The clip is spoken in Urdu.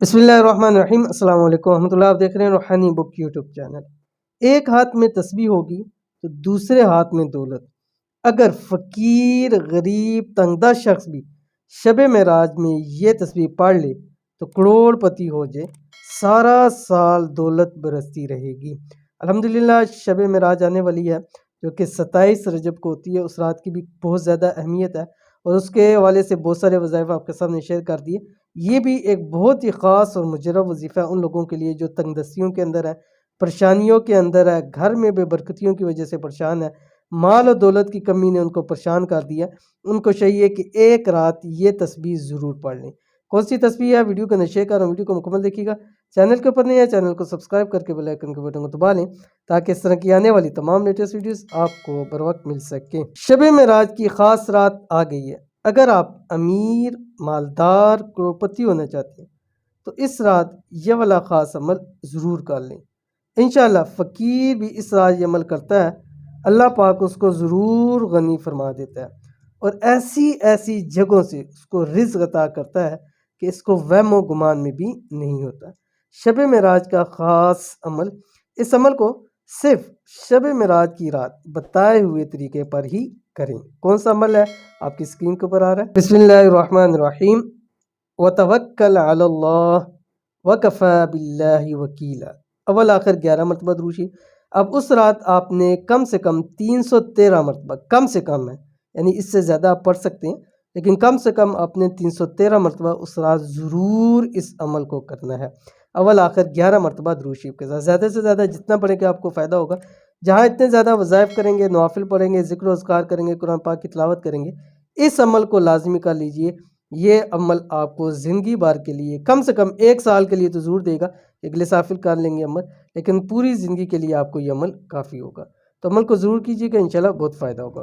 بسم اللہ الرحمن الرحیم۔ السلام علیکم ورحمۃ اللہ۔ آپ دیکھ رہے ہیں روحانی بک یوٹیوب چینل۔ ایک ہاتھ میں تسبیح ہوگی تو دوسرے ہاتھ میں دولت۔ اگر فقیر، غریب، تنگ دست شخص بھی شب معراج میں یہ تسبیح پڑھ لے تو کروڑ پتی ہو جائے، سارا سال دولت برستی رہے گی۔ الحمدللہ شب معراج آنے والی ہے جو کہ 27 رجب کو ہوتی ہے۔ اس رات کی بھی بہت زیادہ اہمیت ہے اور اس کے حوالے سے بہت سارے وظائف آپ کے سامنے شیئر کر دیے۔ یہ بھی ایک بہت ہی خاص اور مجرب وظیفہ ہے ان لوگوں کے لیے جو تنگ دستیوں کے اندر ہے، پریشانیوں کے اندر ہے، گھر میں بے برکتیوں کی وجہ سے پریشان ہے، مال و دولت کی کمی نے ان کو پریشان کر دیا۔ ان کو چاہیے کہ ایک رات یہ تسبیح ضرور پڑھ لیں۔ کون سی تسبیح ہے ویڈیو کو شیئر کر رہا ہوں، ویڈیو کو مکمل دیکھیے گا۔ چینل کے اوپر نہیں ہے چینل کو سبسکرائب کر کے بیل آئیکن کے بٹن کو دبا لیں تاکہ اس طرح کی آنے والی تمام لیٹسٹ ویڈیوز آپ کو بر وقت مل سکیں۔ شب معراج کی خاص رات آ گئی ہے۔ اگر آپ امیر، مالدار، کروڑپتی ہونا چاہتے ہیں تو اس رات یہ والا خاص عمل ضرور کر لیں۔ انشاءاللہ فقیر بھی اس رات یہ عمل کرتا ہے، اللہ پاک اس کو ضرور غنی فرما دیتا ہے اور ایسی ایسی جگہوں سے اس کو رزق عطا کرتا ہے کہ اس کو وہم و گمان میں بھی نہیں ہوتا۔ شب معراج کا خاص عمل، اس عمل کو صرف شب معراج کی رات بتائے ہوئے طریقے پر ہی کریں۔ کون سا عمل ہے آپ کی اسکرین کے اوپر آ رہا ہے۔ بسم اللہ الرحمن الرحیم۔ وَتَوَكَّلْ عَلَى اللَّهِ وَكَفَى بِاللَّهِ وَكِيلًا۔ اول آخر 11 مرتبہ دروشی۔ اب اس رات آپ نے کم سے کم 313 مرتبہ، کم سے کم ہے یعنی اس سے زیادہ آپ پڑھ سکتے ہیں لیکن کم سے کم آپ نے 313 مرتبہ اس رات ضرور اس عمل کو کرنا ہے۔ اول آخر 11 مرتبہ درود شریف کے ساتھ، زیادہ سے زیادہ جتنا پڑھیں گے آپ کو فائدہ ہوگا۔ جہاں اتنے زیادہ وظائف کریں گے، نوافل پڑھیں گے، ذکر و اذکار کریں گے، قرآن پاک کی تلاوت کریں گے، اس عمل کو لازمی کر لیجئے۔ یہ عمل آپ کو زندگی بھر کے لیے، کم سے کم 1 سال کے لیے تو ضرور دے گا، اگلے سال پھر کر لیں گے عمل، لیکن پوری زندگی کے لیے آپ کو یہ عمل کافی ہوگا۔ تو عمل کو ضرور کیجیے گا، انشاءاللہ بہت فائدہ ہوگا۔